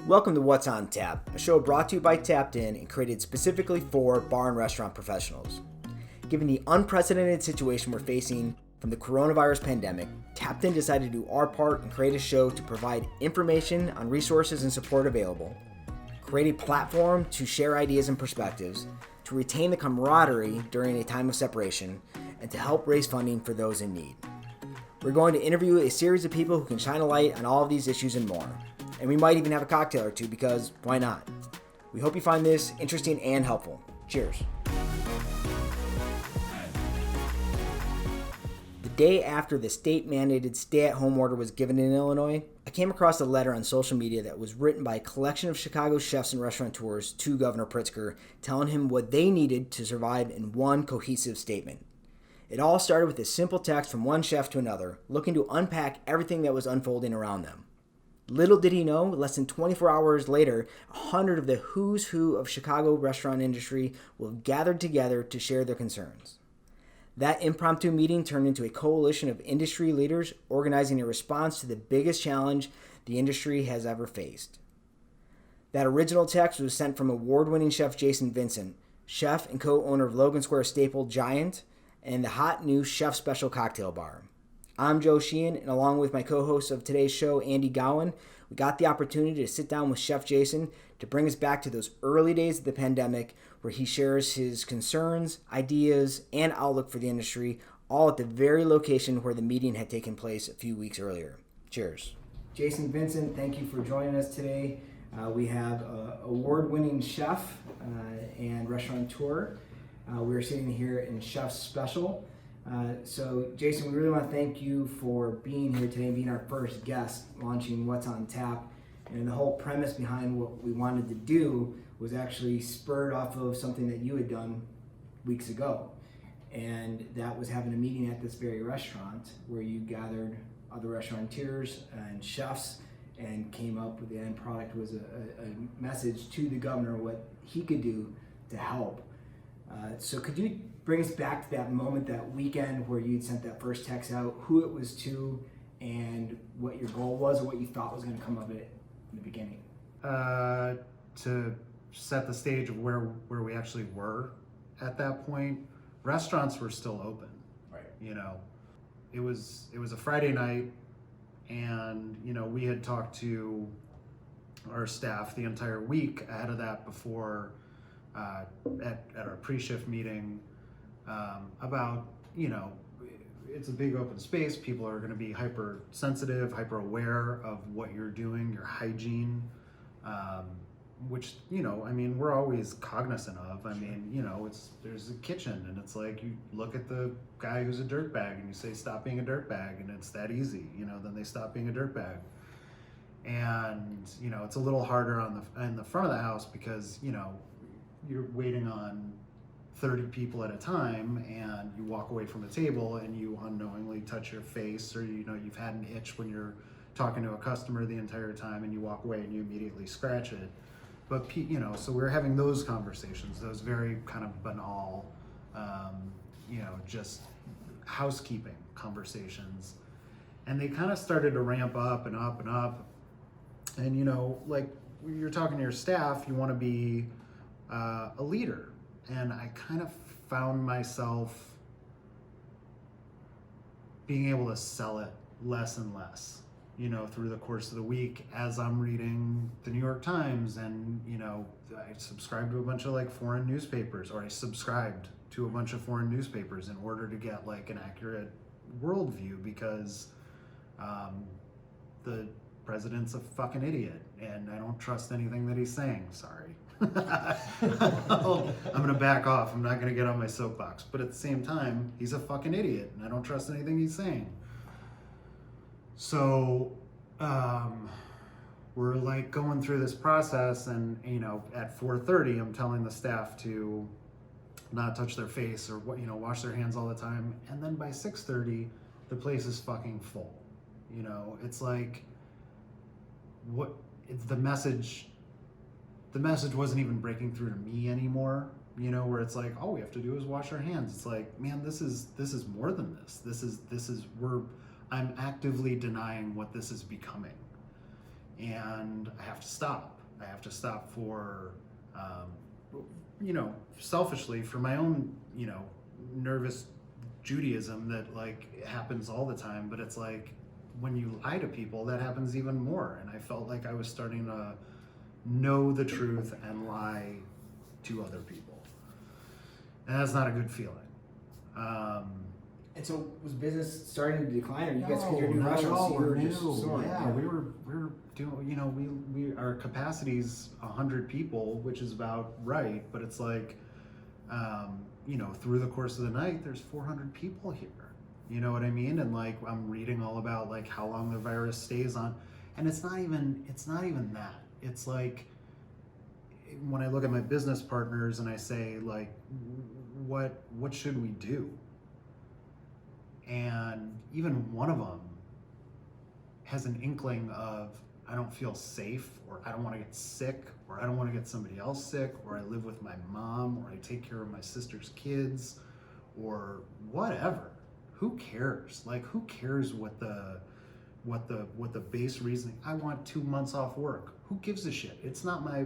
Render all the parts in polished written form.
Welcome to What's on Tap, a show brought to you by TappedIn and created specifically for bar and restaurant professionals. Given the unprecedented situation we're facing from the coronavirus pandemic, TappedIn decided to do our part and create a show to provide information on resources and support available, create a platform to share ideas and perspectives, to retain the camaraderie during a time of separation, and to help raise funding for those in need. We're going to interview a series of people who can shine a light on all of these issues and more. And we might even have a cocktail or two because why not? We hope you find this interesting and helpful. Cheers. The day after the state-mandated stay-at-home order was given in Illinois, I came across a letter on social media that was written by a collection of Chicago chefs and restaurateurs to Governor Pritzker, telling him what they needed to survive in one cohesive statement. It all started with a simple text from one chef to another, looking to unpack everything that was unfolding around them. Little did he know, less than 24 hours later, 100 of the who's who of Chicago restaurant industry will have gathered together to share their concerns. That impromptu meeting turned into a coalition of industry leaders organizing a response to the biggest challenge the industry has ever faced. That original text was sent from award-winning Chef Jason Vincent, chef and co-owner of Logan Square staple Giant, and the hot new Chef Special Cocktail Bar. I'm Joe Sheehan, and along with my co-host of today's show, Andy Gowan, we got the opportunity to sit down with Chef Jason to bring us back to those early days of the pandemic where he shares his concerns, ideas, and outlook for the industry, all at the very location where the meeting had taken place a few weeks earlier. Cheers. Jason Vincent, thank you for joining us today. We have award-winning chef and restaurateur. We're sitting here in Chef Special. So Jason, we really want to thank you for being here today and being our first guest launching What's on Tap. And the whole premise behind what we wanted to do was actually spurred off of something that you had done weeks ago. And that was having a meeting at this very restaurant where you gathered other restaurateurs and chefs and came up with the end product was a message to the governor what he could do to help. So could you bring us back to that moment, that weekend where you'd sent that first text out, who it was to, and what your goal was or what you thought was going to come of it in the beginning? To set the stage of where we actually were at that point, restaurants were still open. Right. You know, it was a Friday night, and you know we had talked to our staff the entire week ahead of that before at our pre-shift meeting. About, you know, it's a big open space. People are going to be hypersensitive, hyper aware of what you're doing, your hygiene, which, you know, I mean, we're always cognizant of. I mean, you know, there's a kitchen and it's like you look at the guy who's a dirtbag and you say, stop being a dirtbag, and it's that easy, you know, then they stop being a dirtbag. And, you know, it's a little harder in the front of the house because, you know, you're waiting on 30 people at a time, and you walk away from a table and you unknowingly touch your face, or you know you've had an itch when you're talking to a customer the entire time, and you walk away and you immediately scratch it. But you know, so we're having those conversations, those very kind of banal, you know, just housekeeping conversations, and they kind of started to ramp up and up and up. And you know, like you're talking to your staff, you want to be a leader. And I kind of found myself being able to sell it less and less, you know, through the course of the week as I'm reading the New York Times, and, you know, I subscribed to a bunch of like foreign newspapers, or I subscribed to a bunch of foreign newspapers in order to get like an accurate worldview, because the president's a fucking idiot and I don't trust anything that he's saying. Sorry. I'm gonna back off. I'm not gonna get on my soapbox, but at the same time, he's a fucking idiot and I don't trust anything he's saying. So we're like going through this process, and you know, at 4:30 I'm telling the staff to not touch their face or what, you know, wash their hands all the time, and then by 6:30 the place is fucking full. You know, it's like the message wasn't even breaking through to me anymore, you know, where it's like, all we have to do is wash our hands. It's like, man, this is more than this. I'm actively denying what this is becoming. and I have to stop. I have to stop for, you know, selfishly for my own, you know, nervous Judaism that like happens all the time, but it's like when you lie to people, that happens even more. And I felt like I was starting to know the truth and lie to other people. And that's not a good feeling. And so was business starting to decline, or you guys figured your new restaurant? So you were just soaring? Yeah, we were doing, you know, we our capacity's 100 people, which is about right, but it's like, you know, through the course of the night, there's 400 people here. You know what I mean? And like, I'm reading all about like how long the virus stays on, and it's not even that. It's like, when I look at my business partners and I say like, what should we do? And even one of them has an inkling of, I don't feel safe, or I don't want to get sick, or I don't want to get somebody else sick, or I live with my mom, or I take care of my sister's kids, or whatever. Who cares? Like, who cares what the base reasoning? I want 2 months off work. Who gives a shit? It's not my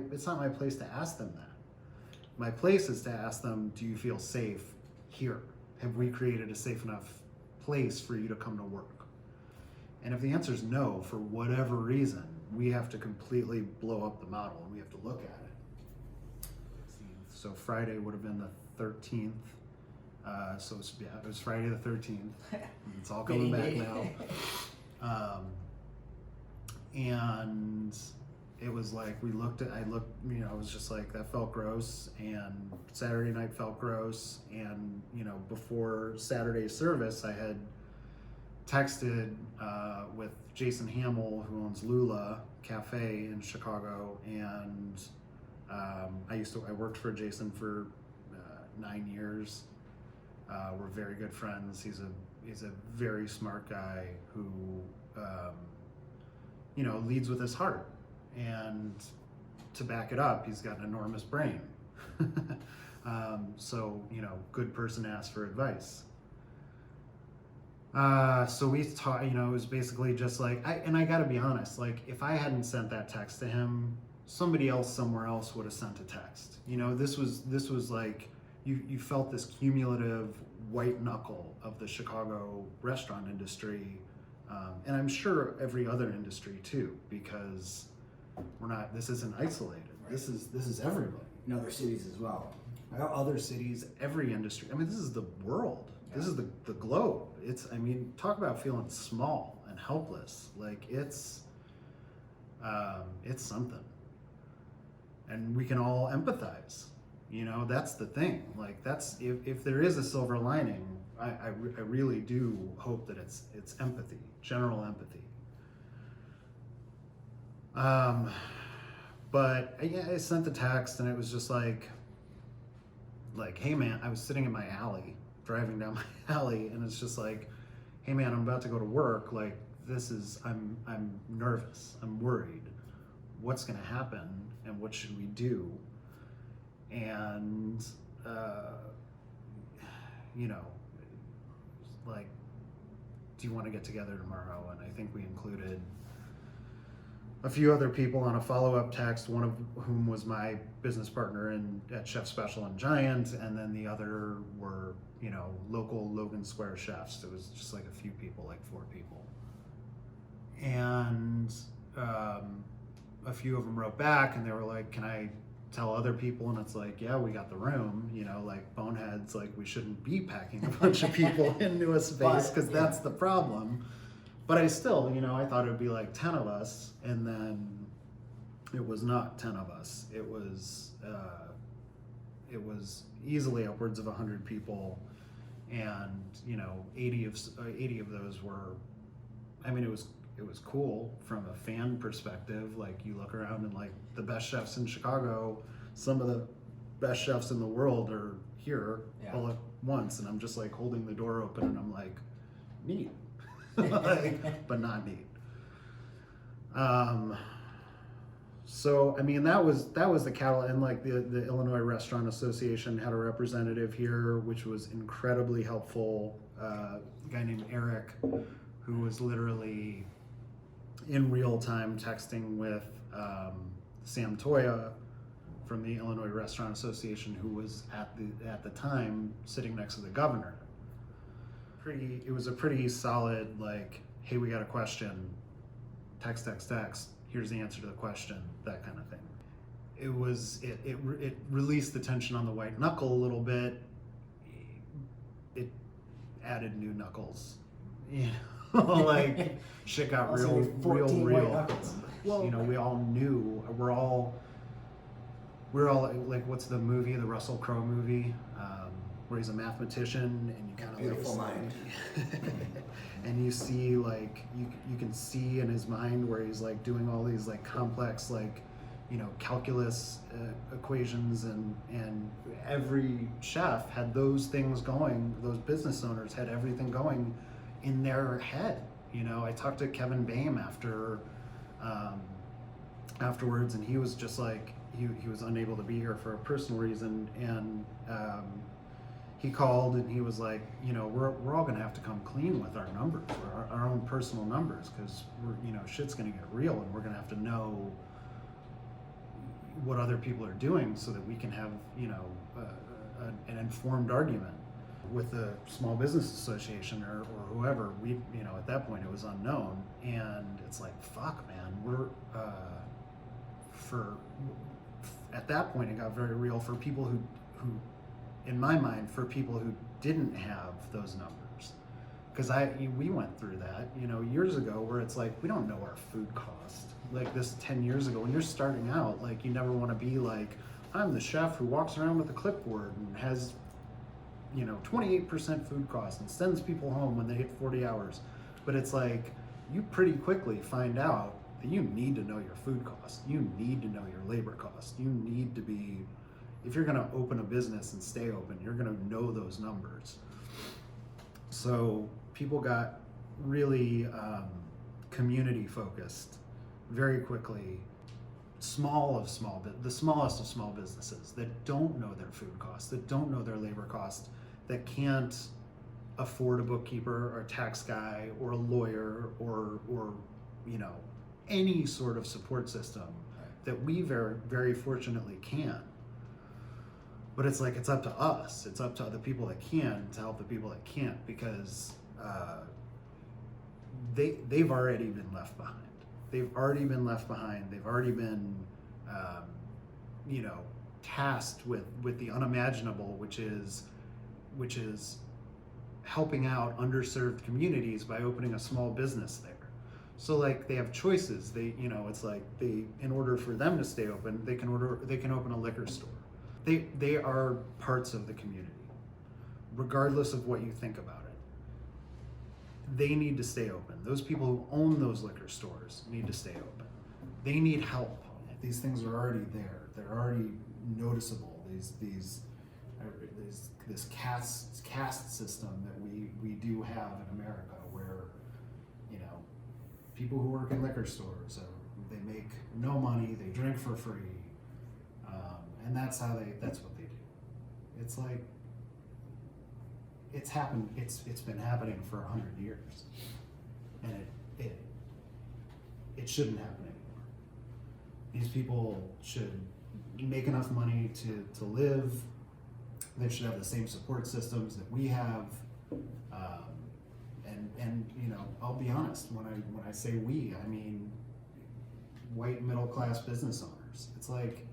place to ask them that. My place is to ask them, do you feel safe here? Have we created a safe enough place for you to come to work? And if the answer is no, for whatever reason, we have to completely blow up the model and we have to look at it. So Friday would have been the 13th. So it was Friday the 13th. It's all coming back now. And it was like, I looked, you know, I was just like, that felt gross. And Saturday night felt gross. And, you know, before Saturday's service, I had texted with Jason Hamill, who owns Lula Cafe in Chicago. And I worked for Jason for 9 years. We're very good friends. He's a very smart guy who, you know, leads with his heart. And to back it up, he's got an enormous brain. So, you know, good person to ask for advice. So we talked, you know, it was basically just like, I gotta be honest, like if I hadn't sent that text to him, somebody else somewhere else would have sent a text. You know, this was like, you felt this cumulative white knuckle of the Chicago restaurant industry. And I'm sure every other industry too, because this isn't isolated. Right. This is everybody. In other cities as well. Other cities, every industry. I mean, this is the world. Yeah. This is the globe. I mean, talk about feeling small and helpless. Like it's something. And we can all empathize. You know, that's the thing. Like if there is a silver lining, I really do hope that it's empathy, general empathy. But yeah, I sent the text and it was just like, hey man, I was sitting in my alley, driving down my alley, and it's just like, hey man, I'm about to go to work. Like I'm nervous, I'm worried. What's gonna happen and what should we do? And, you know, like, do you want to get together tomorrow? And I think we included a few other people on a follow-up text, one of whom was my business partner at Chef Special and Giant, and then the other were, you know, local Logan Square chefs. It was just like a few people, like 4 people. And a few of them wrote back and they were like, can I tell other people? And it's like, yeah, we got the room, you know, like boneheads, like we shouldn't be packing a bunch of people into a space because that's the problem. But I still, you know, I thought it would be like 10 of us, and then it was not 10 of us. It was easily upwards of 100 people, and you know, 80 of those were, I mean, it was cool from a fan perspective. Like you look around and like the best chefs in Chicago, some of the best chefs in the world are here all at once, and I'm just like holding the door open and I'm like, neat. Like, but not neat. So I mean that was the catalyst, and like the Illinois Restaurant Association had a representative here, which was incredibly helpful. A guy named Eric, who was literally, in real time texting with Sam Toya from the Illinois Restaurant Association, who was at the time sitting next to the governor. It was a pretty solid, like, hey, we got a question, text, here's the answer to the question, that kind of thing. It released the tension on the white knuckle a little bit. It added new knuckles, you know, like shit got real. Well, you know, we all knew. We're all like, what's the movie, the Russell Crowe movie, where he's a mathematician and you kind of Beautiful Mind. And you see, like, you can see in his mind where he's like doing all these like complex, like, you know, calculus equations, and every chef had those things going. Those business owners had everything going in their head. You know, I talked to Kevin Boehm afterwards, and he was just like, he was unable to be here for a personal reason, and he called and he was like, you know, we're all gonna have to come clean with our numbers, our own personal numbers, because you know, shit's gonna get real, and we're gonna have to know what other people are doing so that we can have, you know, an informed argument with the Small Business Association or whoever. We, you know, at that point it was unknown, and it's like, fuck, man, we're at that point it got very real for people who in my mind, for people who didn't have those numbers, because we went through that, you know, years ago, where it's like, we don't know our food cost. Like this 10 years ago, when you're starting out, like, you never want to be like, I'm the chef who walks around with a clipboard and has, you know, 28% food cost and sends people home when they hit 40 hours. But it's like, you pretty quickly find out that you need to know your food cost. You need to know your labor cost. You need to be, if you're going to open a business and stay open, you're going to know those numbers. So people got really community focused very quickly. The smallest of small businesses that don't know their food costs, that don't know their labor cost, that can't afford a bookkeeper or a tax guy or a lawyer or you know, any sort of support system that we very, very fortunately can. But it's like, it's up to us. It's up to the people that can to help the people that can't, because they've already been left behind. They've already been left behind. They've already been, you know, tasked with the unimaginable, which is helping out underserved communities by opening a small business there. So like, they have choices. They, you know, it's like, in order for them to stay open, they can open a liquor store. They are parts of the community, regardless of what you think about it. They need to stay open. Those people who own those liquor stores need to stay open. They need help. These things are already there. They're already noticeable. This caste system that we do have in America, where, you know, people who work in liquor stores, they make no money, they drink for free. And that's what they do. It's like, it's happened. It's been happening for 100 years, and it shouldn't happen anymore. These people should make enough money to live. They should have the same support systems that we have. And you know, I'll be honest, when I say we, I mean white middle class business owners. It's like,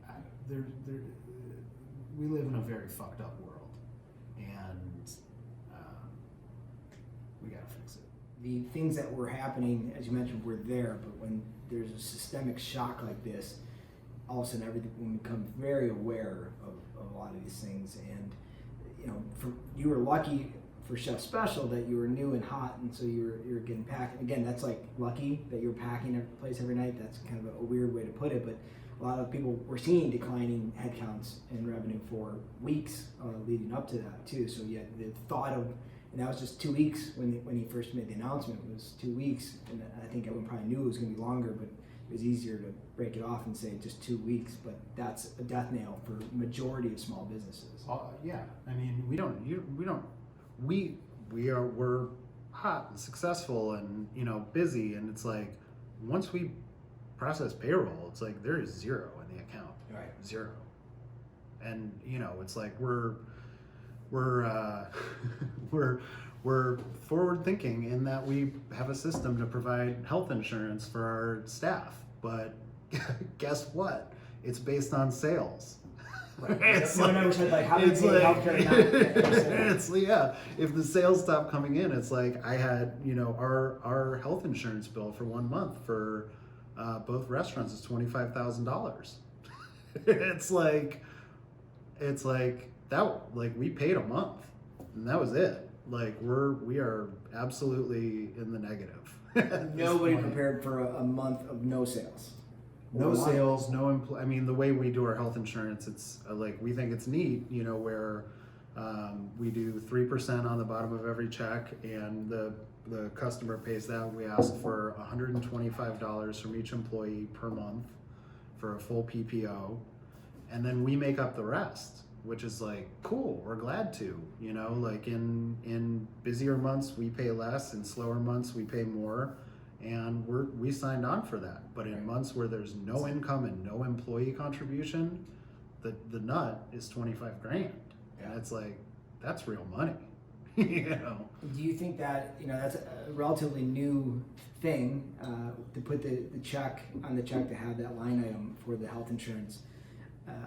we live in a very fucked up world, and we gotta fix it. The things that were happening, as you mentioned, were there, but when there's a systemic shock like this, all of a sudden everyone becomes very aware of a lot of these things. And you know, you were lucky for Chef Special that you were new and hot, and so you were getting packed. Again, that's like lucky that you were packing every place every night. That's kind of a weird way to put it, but a lot of people were seeing declining headcounts and revenue for weeks leading up to that too. So yeah, the thought of, and that was just 2 weeks when he first made the announcement. It was 2 weeks, and I think everyone probably knew it was going to be longer, but it was easier to break it off and say just 2 weeks. But that's a death nail for majority of small businesses. Yeah, I mean, we're hot and successful and, you know, busy, and it's like, once we process payroll, it's like there is zero in the account. Right. Zero. And it's like we're we're forward thinking in that we have a system to provide health insurance for our staff, but guess what? It's based on sales. Right. It's how do you pay healthcare and not it's if the sales stop coming in, it's like I had our health insurance bill for 1 month for both restaurants is $25,000. it's like that, like we paid a month and that was it. Like we are absolutely in the negative. Nobody prepared for a month of no sales. No sales, no I mean, the way we do our health insurance, it's like we think it's neat, where we do 3% on the bottom of every check, and the customer pays that. We ask for $125 from each employee per month for a full PPO, and then we make up the rest, which is like cool. We're glad to, like in busier months we pay less, in slower months we pay more. And we signed on for that. But in months where there's no income and no employee contribution, the nut is $25,000. Yeah. And it's like, that's real money. Do you think that that's a relatively new thing to put the check on the check, to have that line item for the health insurance?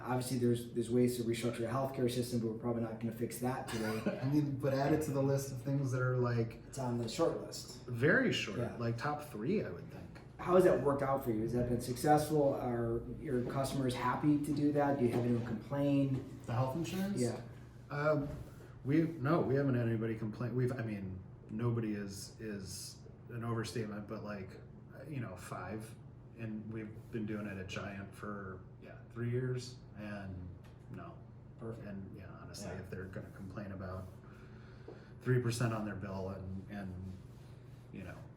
Obviously, there's ways to restructure the healthcare system, but we're probably not going to fix that today. I mean, but add it to the list of things that are like... It's on the short list. Very short, like top 3, I would think. How has that worked out for you? Has that been successful? Are your customers happy to do that? Do you have anyone complain? The health insurance? Yeah. We haven't had anybody complain. Nobody is an overstatement, but 5, and we've been doing it at Giant for 3 years, and no. Perfect. And honestly, if they're going to complain about 3% on their bill and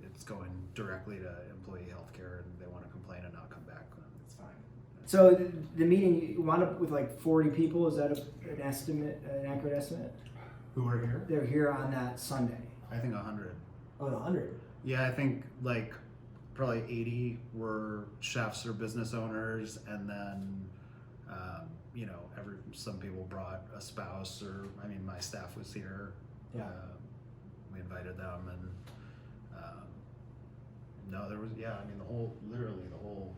it's going directly to employee health care, and they want to complain and not come back, then it's fine. So the meeting, you wound up with 40 people. Is that an accurate estimate? Who are here? They're here on that Sunday. I think 100. Oh, 100. Yeah, I think probably 80 were chefs or business owners, and then some people brought a spouse, or my staff was here. Yeah. We invited them, and no, there was the whole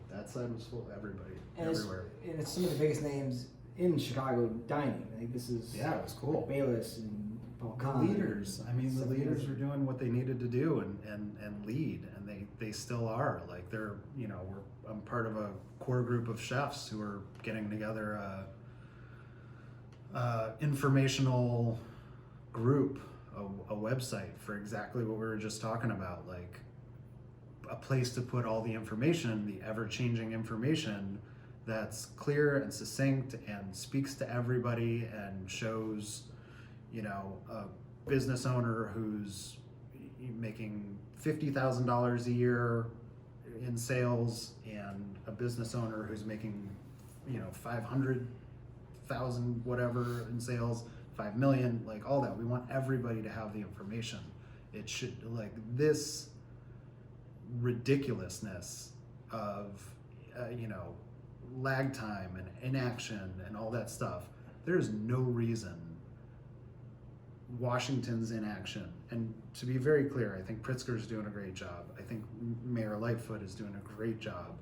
that side was full. Everybody, and everywhere. It's some of the biggest names in Chicago dining. I think this is it was cool. Bayless and Paul The leaders. The leaders were doing what they needed to do and lead, and they still are. Like they're I'm part of a core group of chefs who are getting together informational group, a website for exactly what we were just talking about, like a place to put all the information, the ever-changing information that's clear and succinct and speaks to everybody and shows a business owner who's making $50,000 a year in sales, and a business owner who's making 500,000 whatever in sales, 5 million, like all that. We want everybody to have the information. It should, this ridiculousness of lag time and inaction and all that stuff. There's no reason Washington's inaction, and to be very clear, I think Pritzker's doing a great job. I think Mayor Lightfoot is doing a great job.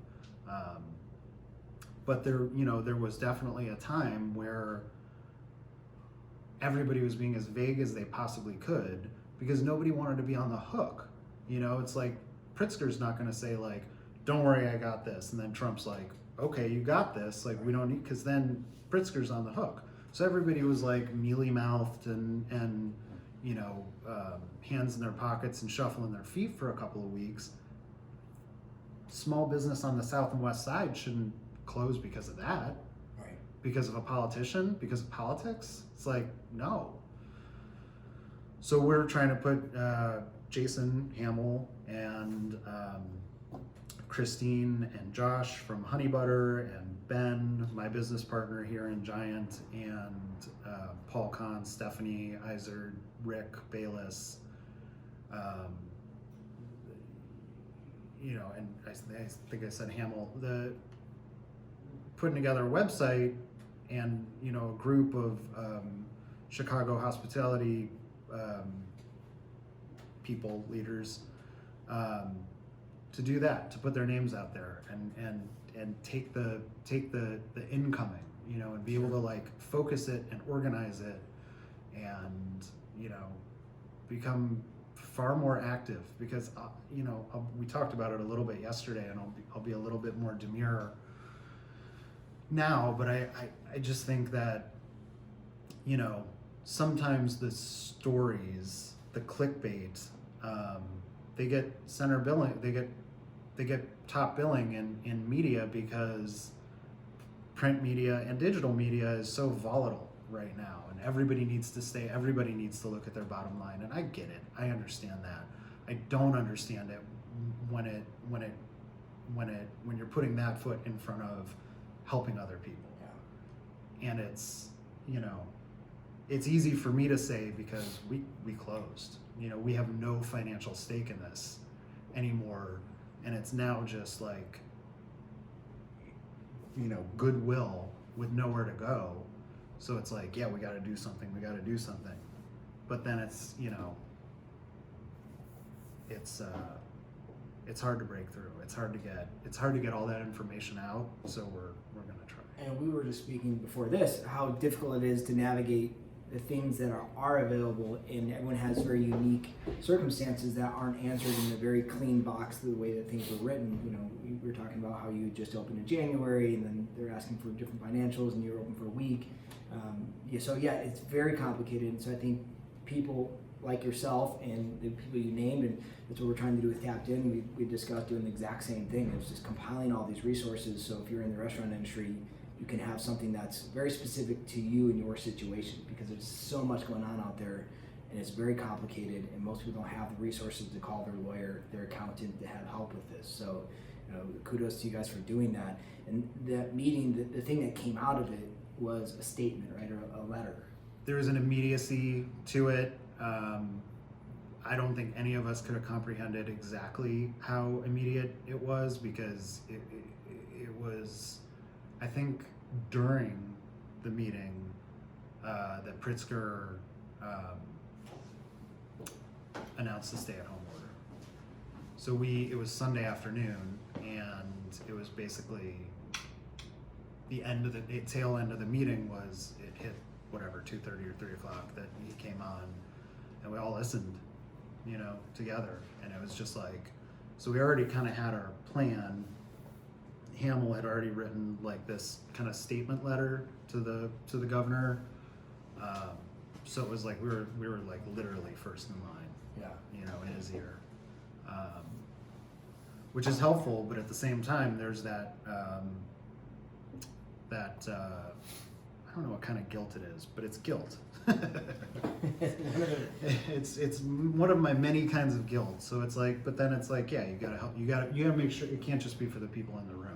But there was definitely a time where everybody was being as vague as they possibly could because nobody wanted to be on the hook. It's like Pritzker's not going to say don't worry, I got this, and then Trump's like, okay, you got this, we don't need, because then Pritzker's on the hook. So everybody was mealy-mouthed and hands in their pockets and shuffling their feet for a couple of weeks. Small business on the south and west side shouldn't close because of that. Right. Because of a politician, because of politics. It's no. So we're trying to put Jason Hamill and Christine and Josh from Honey Butter, and Ben, my business partner here in Giant, and Paul Kahn, Stephanie Izard, Rick Bayless, and I think I said Hamill, the putting together a website and, a group of Chicago hospitality people, leaders, to do that, to put their names out there and take the incoming, and be able to like focus it and organize it and, become far more active because, we talked about it a little bit yesterday, and I'll be a little bit more demure now, but I just think that, sometimes the stories, the clickbait, they get center billing, they get top billing in media because print media and digital media is so volatile right now, and everybody needs to look at their bottom line, and I get it, I understand that. I don't understand it when you're putting that foot in front of helping other people. Yeah. And it's, it's easy for me to say because we closed. We have no financial stake in this anymore, and it's now just like, goodwill with nowhere to go. So it's like, yeah, we got to do something. But then it's, it's hard to break through. It's hard to get all that information out. So we're gonna try. And we were just speaking before this how difficult it is to navigate the things that are available, and everyone has very unique circumstances that aren't answered in a very clean box the way that things were written. We were talking about how you just opened in January, and then they're asking for different financials, and you're open for a week. It's very complicated. And so I think people like yourself and the people you named, and that's what we're trying to do with TappedIn. We discussed doing the exact same thing. It's just compiling all these resources. So if you're in the restaurant industry, you can have something that's very specific to you and your situation, because there's so much going on out there, and it's very complicated, and most people don't have the resources to call their lawyer, their accountant, to have help with this. So kudos to you guys for doing that. And that meeting, the thing that came out of it was a statement, right, or a letter. There was an immediacy to it. I don't think any of us could have comprehended exactly how immediate it was, because it was, I think, during the meeting that Pritzker announced the stay-at-home order. So it was Sunday afternoon, and it was basically the tail end of the meeting was, it hit whatever, 2:30 or 3 o'clock, that he came on, and we all listened, together. And it was just like, so we already kind of had our plan. Hamill had already written like this kind of statement letter to the governor. So it was like we were like literally first in line. Yeah. In his ear. Which is helpful, but at the same time, there's that I don't know what kind of guilt it is, but it's guilt. It's one of my many kinds of guilt. So it's like, but then it's like, yeah, you gotta make sure it can't just be for the people in the room.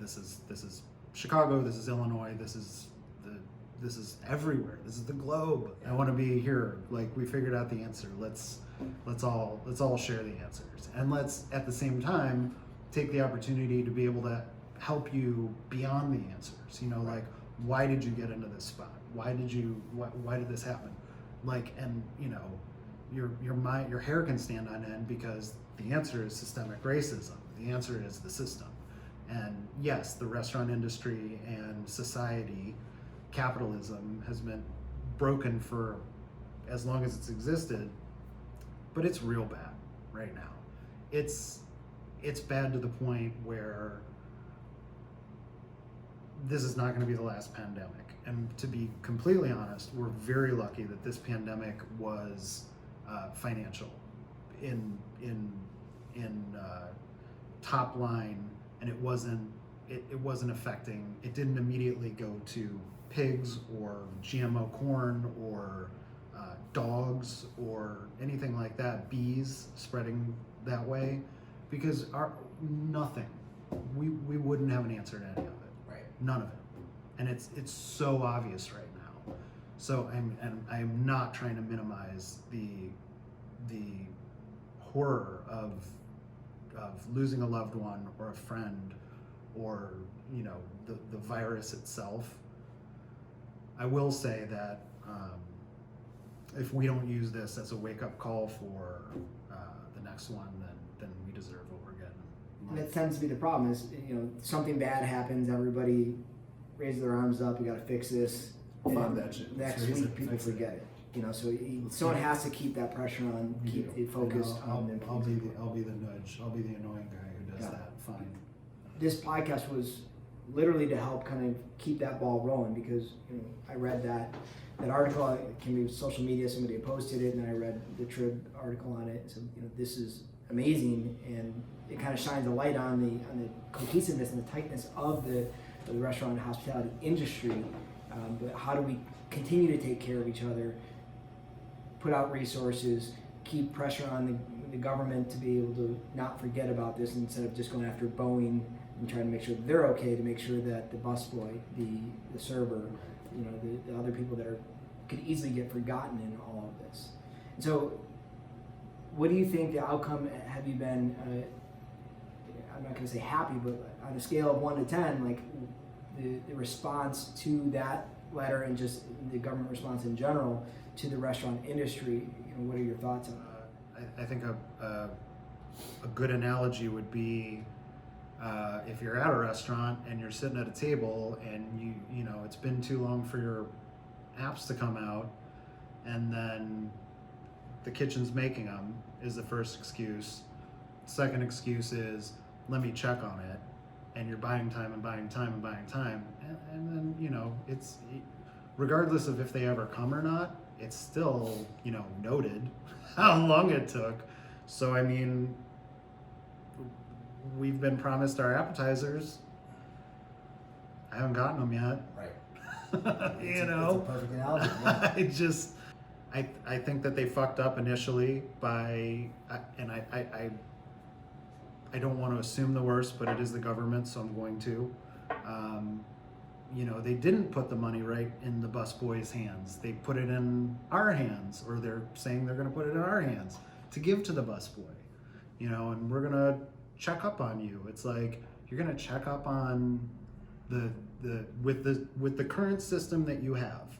This is Chicago. This is Illinois. This is everywhere. This is the globe. I want to be here. Like, we figured out the answer. Let's all share the answers, and let's at the same time take the opportunity to be able to help you beyond the answers. Like, why did you get into this spot? Why did this happen? Like, and your hair can stand on end because the answer is systemic racism. The answer is the system. And yes, the restaurant industry and society, capitalism, has been broken for as long as it's existed, but it's real bad right now. It's bad to the point where this is not going to be the last pandemic. And to be completely honest, we're very lucky that this pandemic was financial in top line, and it wasn't affecting. It didn't immediately go to pigs or GMO corn or dogs or anything like that, bees spreading that way, because nothing. We wouldn't have an answer to any of it. Right. None of it. And it's so obvious right now. So I'm not trying to minimize the horror of of losing a loved one or a friend or, you know, the virus itself. I will say that if we don't use this as a wake-up call for the next one, then we deserve what we're getting. And that tends to be the problem is, you know, something bad happens, everybody raises their arms up, we got to fix this. Fund that shit. Next week, people forget it. You know, so someone has to keep that pressure on, keep it focused on. I'll be the nudge. I'll be the annoying guy who does that. Fine. This podcast was literally to help kind of keep that ball rolling, because, you know, I read that article. It can be social media. Somebody had posted it, and I read the Trib article on it. So, you know, this is amazing, and it kind of shines a light on the cohesiveness and the tightness of the restaurant and hospitality industry. But how do we continue to take care of each other, put out resources, keep pressure on the government to be able to not forget about this, instead of just going after Boeing and trying to make sure that they're okay, to make sure that the busboy, the server, you know, the other people that could easily get forgotten in all of this. And so, what do you think the outcome? Have you been? I'm not going to say happy, but on a scale of 1 to 10, like the response to that letter and just the government response in general to the restaurant industry, you know, what are your thoughts on that? I think a good analogy would be if you're at a restaurant and you're sitting at a table and you know it's been too long for your apps to come out, and then the kitchen's making them is the first excuse. Second excuse is, let me check on it, and you're buying time and buying time and buying time, and then, you know, it's, regardless of if they ever come or not, it's still, you know, noted how long it took. So I mean, we've been promised our appetizers. I haven't gotten them yet. Right. You know, it's a perfect analogy. Yeah. I think that they fucked up initially by, and I don't want to assume the worst, but it is the government, so I'm going to. You know, they didn't put the money right in the busboys' hands. They put it in our hands, or they're saying they're going to put it in our hands to give to the busboy. You know, and we're going to check up on you. It's like, you're going to check up on with the current system that you have,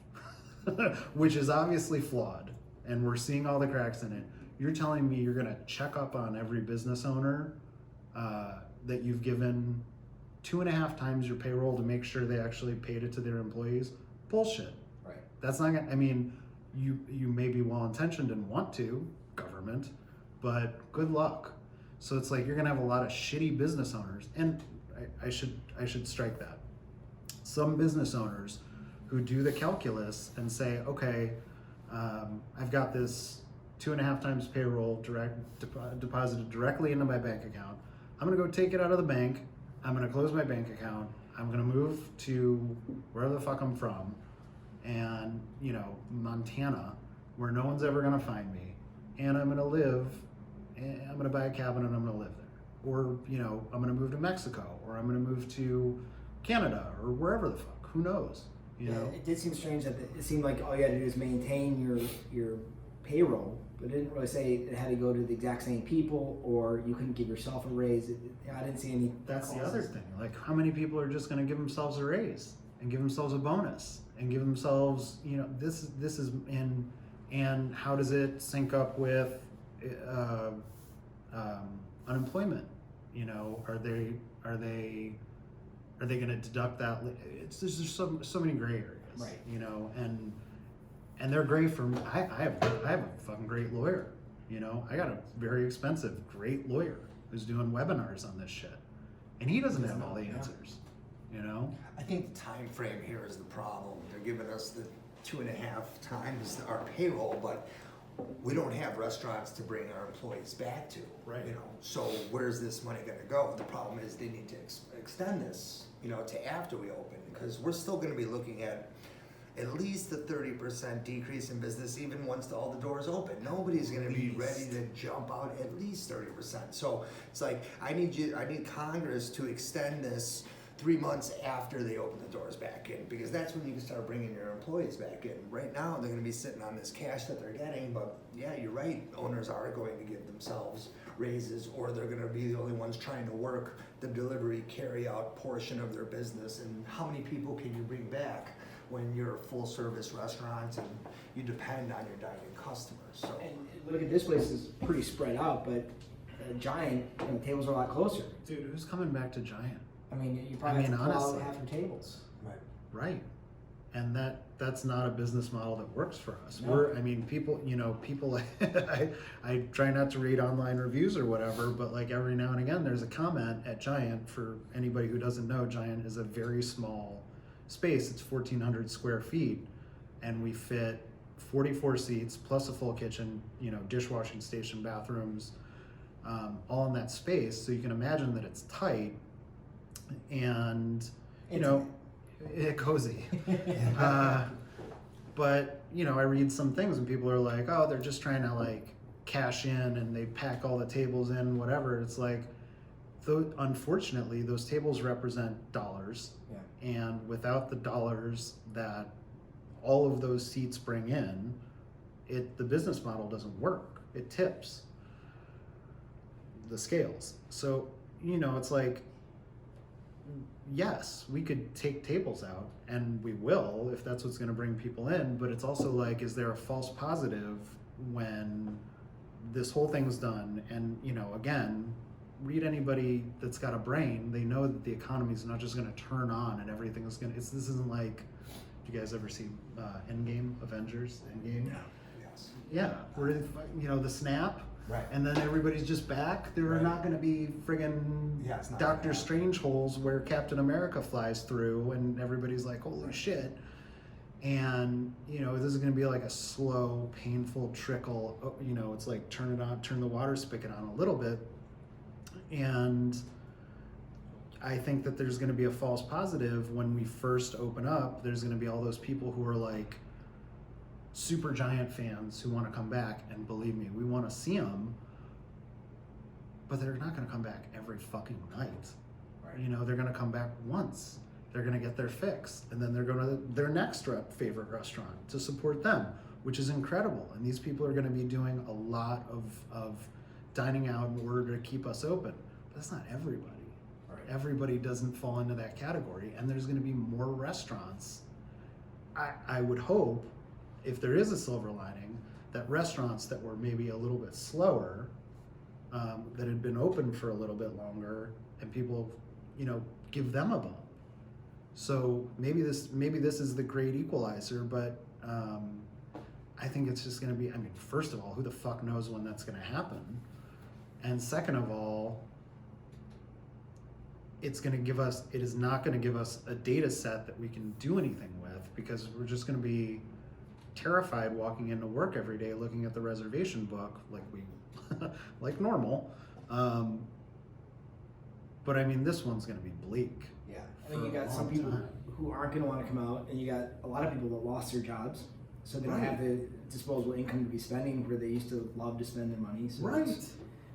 which is obviously flawed, and we're seeing all the cracks in it. You're telling me you're going to check up on every business owner that you've given 2.5 times your payroll to make sure they actually paid it to their employees? Bullshit. Right. That's not gonna, I mean, you may be well-intentioned and want to, government, but good luck. So it's like, you're gonna have a lot of shitty business owners, and I should strike that. Some business owners who do the calculus and say, okay, I've got this 2.5 times payroll deposited directly into my bank account. I'm gonna go take it out of the bank. I'm gonna close my bank account. I'm gonna move to wherever the fuck I'm from, and, you know, Montana, where no one's ever gonna find me, and I'm gonna live, and I'm gonna buy a cabin and I'm gonna live there. Or, you know, I'm gonna move to Mexico, or I'm gonna move to Canada, or wherever the fuck. Who knows? You know? It did seem strange that it seemed like all you had to do is maintain your payroll, but it didn't really say it had to go to the exact same people, or you couldn't give yourself a raise. I didn't see any. That's the other thing. Like, how many people are just going to give themselves a raise and give themselves a bonus and give themselves, you know, this is and how does it sync up with unemployment? You know, are they going to deduct that? There's just so many gray areas, right? You know, and they're great for me. I have a fucking great lawyer. You know, I got a very expensive, great lawyer who's doing webinars on this shit, and he doesn't have all the answers. You know, I think the time frame here is the problem. They're giving us the 2.5 times our payroll, but we don't have restaurants to bring our employees back to. Right. You know, so where's this money going to go? The problem is they need to extend this, you know, to after we open, because we're still going to be looking at least a 30% decrease in business even once all the doors open. Nobody's going to be ready to jump out at least 30%. So it's like, I need Congress to extend this 3 months after they open the doors back in, because that's when you can start bringing your employees back in. Right now, they're going to be sitting on this cash that they're getting, but yeah, you're right. Owners are going to give themselves raises, or they're gonna be the only ones trying to work the delivery carry out portion of their business. And how many people can you bring back when you're a full service restaurant and you depend on your dining customers? So And look at this place is pretty spread out, but Giant, and the tables are a lot closer. Dude, who's coming back to Giant? I mean, you probably have to pull honestly, out half your tables. right. And that's not a business model that works for us. No. People I try not to read online reviews or whatever, but like every now and again there's a comment at Giant. For anybody who doesn't know, Giant is a very small space. It's 1,400 square feet, and we fit 44 seats plus a full kitchen, dishwashing station, bathrooms, all in that space. So you can imagine that it's tight and cozy. But I read some things and people are like, oh, they're just trying to like cash in and they pack all the tables in, whatever. It's like, unfortunately, those tables represent dollars. Yeah. And without the dollars that all of those seats bring in, the business model doesn't work. It tips the scales. So, it's like, yes, we could take tables out, and we will if that's what's going to bring people in, but it's also like, is there a false positive when this whole thing's done? And again, read anybody that's got a brain. They know that the economy is not just going to turn on and everything is going to, this isn't like, you guys ever see Avengers Endgame? Yeah. Yes. Yeah, where the snap, Right. and then everybody's just back. There are Right. not going to be friggin' Yeah, it's not Doctor gonna Strange holes where Captain America flies through, and everybody's like, "Holy shit!" And this is going to be like a slow, painful trickle. It's like turn it on, turn the water spigot on a little bit, and I think that there's going to be a false positive when we first open up. There's going to be all those people who are like super Giant fans who want to come back, and believe me, we want to see them, but they're not going to come back every fucking night. Right. They're going to come back once. They're going to get their fix, and then they're going to their next favorite restaurant to support them, which is incredible. And these people are going to be doing a lot of dining out in order to keep us open. But that's not everybody. Right. Everybody doesn't fall into that category, and there's going to be more restaurants. I would hope, if there is a silver lining, that restaurants that were maybe a little bit slower, that had been open for a little bit longer, and people, give them a bump. So maybe this is the great equalizer, but I think it's just going to be, first of all, who the fuck knows when that's going to happen? And second of all, it is not going to give us a data set that we can do anything with, because we're just going to be terrified walking into work every day looking at the reservation book like normal. But this one's going to be bleak. Yeah. You got some people who aren't going to want to come out, and you got a lot of people that lost their jobs, so they don't have the disposable income to be spending where they used to love to spend their money. So Right.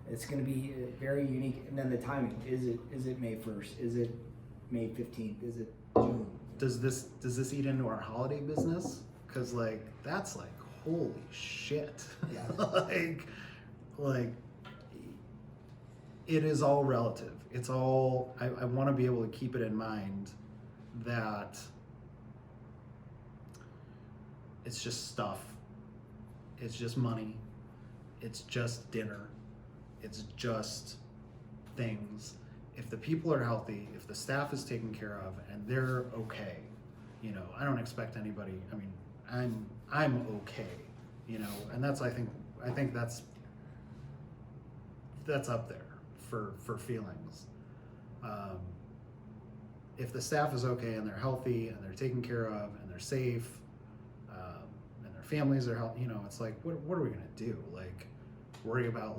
It's going to be very unique. And then the timing, is it May 1st? Is it May 15th? Is it June? Does this eat into our holiday business? Because that's holy shit. Yeah. like it is all relative. It's all, I want to be able to keep it in mind that it's just stuff. It's just money. It's just dinner. It's just things. If the people are healthy, if the staff is taken care of, and they're okay, I don't expect anybody. I'm okay, and that's, I think that's up there for feelings. If the staff is okay and they're healthy and they're taken care of and they're safe, and their families are healthy, it's like, what are we gonna do? Worry about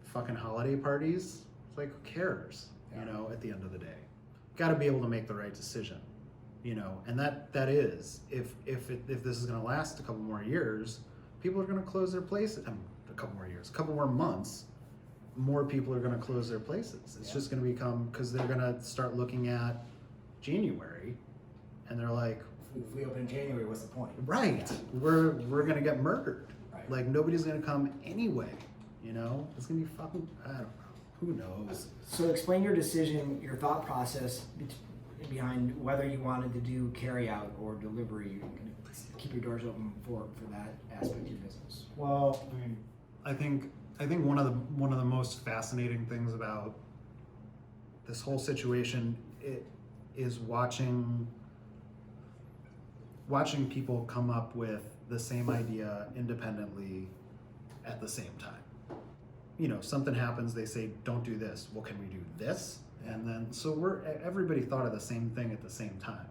fucking holiday parties? It's like, who cares? Yeah. At the end of the day, got to be able to make the right decision. And that is, if this is going to last a couple more years, people are going to close their places. A couple more months, more people are going to close their places. It's just going to become, because they're going to start looking at January, and they're like, If we open in January, what's the point? right, Yeah. we're going to get murdered. Right. Nobody's going to come anyway. You know, it's gonna be fucking, I don't know. Who knows? So explain your decision, your thought process behind whether you wanted to do carry out or delivery. You're gonna keep your doors open for that aspect of your business. Well, I mean, I think one of the most fascinating things about this whole situation is watching people come up with the same idea independently at the same time. You know, something happens, they say, don't do this. Well, can we do this? And then, so everybody thought of the same thing at the same time,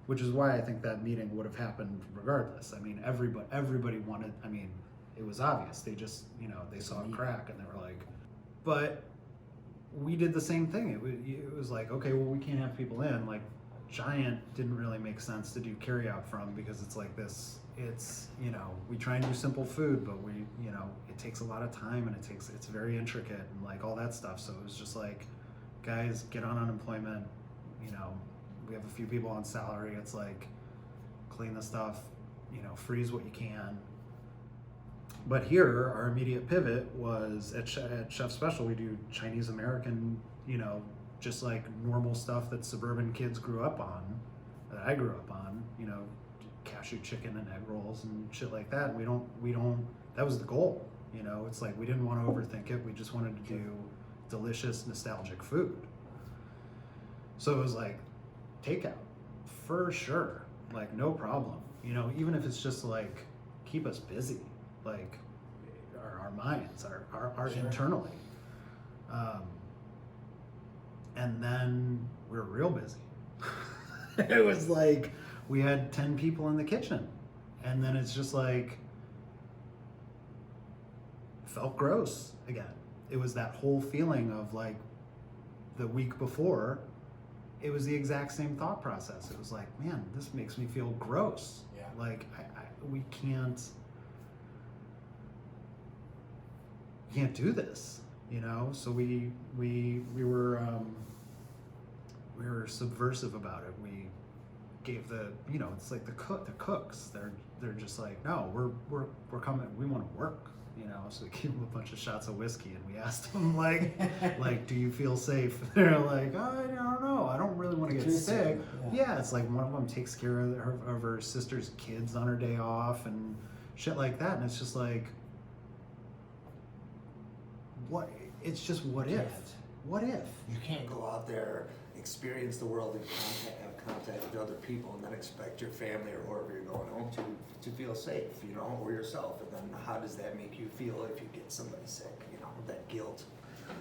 which is why I think that meeting would have happened regardless. I mean, everybody wanted, I mean, it was obvious. They just, you know, they saw a crack and they were like, but we did the same thing. It was like, okay, well, we can't have people in. Like, Giant didn't really make sense to do carry out from, because it's like this, it's, you know, we try and do simple food, but we, you know, it takes a lot of time and it's very intricate and like all that stuff. So it was just like, guys, get on unemployment, you know, we have a few people on salary. It's like, clean the stuff, you know, freeze what you can. But here, our immediate pivot was at Chef Special, we do Chinese American, you know, just like normal stuff that suburban kids grew up on, that I grew up on, you know, cashew chicken and egg rolls and shit like that. And we don't, that was the goal, you know, it's like, we didn't want to overthink it. We just wanted to do delicious, nostalgic food. So it was like, takeout, for sure, like no problem. You know, even if it's just like, keep us busy, like our minds, our Sure. internally. And then we were real busy. It was like, we had 10 people in the kitchen. And then it's just like, felt gross again. It was that whole feeling of like the week before, it was the exact same thought process. It was like, man, this makes me feel gross. Yeah. Like we can't do this, you know? So we were subversive about it. We gave the, you know, it's like the cooks, they're just like, no, we're coming, we want to work, you know? So we gave them a bunch of shots of whiskey and we asked them like, do you feel safe? They're like, I don't know, I don't really want to get sick. Yeah, it's like one of them takes care of her sister's kids on her day off and shit like that. And it's just like, what? It's just what if? What if? You can't go out there, experience the world, and have contact with other people, and then expect your family or whoever you're going home to feel safe, you know, or yourself. And then how does that make you feel if you get somebody sick? You know, that guilt.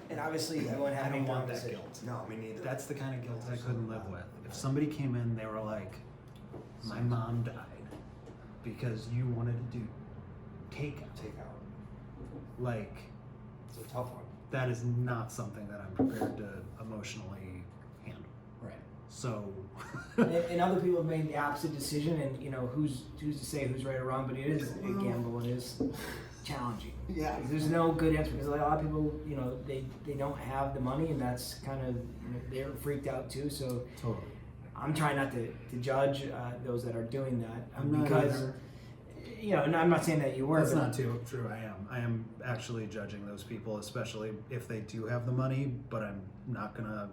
And obviously, everyone had I don't want that decision. guilt. No, me neither. That's the kind of guilt I couldn't live with. If somebody came in, they were like, my mom died because you wanted to do takeout. Like, It's a tough one. that is not something that I'm prepared to emotionally handle. Right. So, And other people have made the opposite decision, and you know, who's to say who's right or wrong, but it is a gamble. It is challenging. Yeah. There's no good answer because a lot of people, you know, they don't have the money, and that's kind of, you know, they're freaked out too. So totally. I'm trying not to judge those that are doing that I'm not because either. you know, and I'm not saying that you were. That's but not true. I am actually judging those people, especially if they do have the money, but I'm not gonna,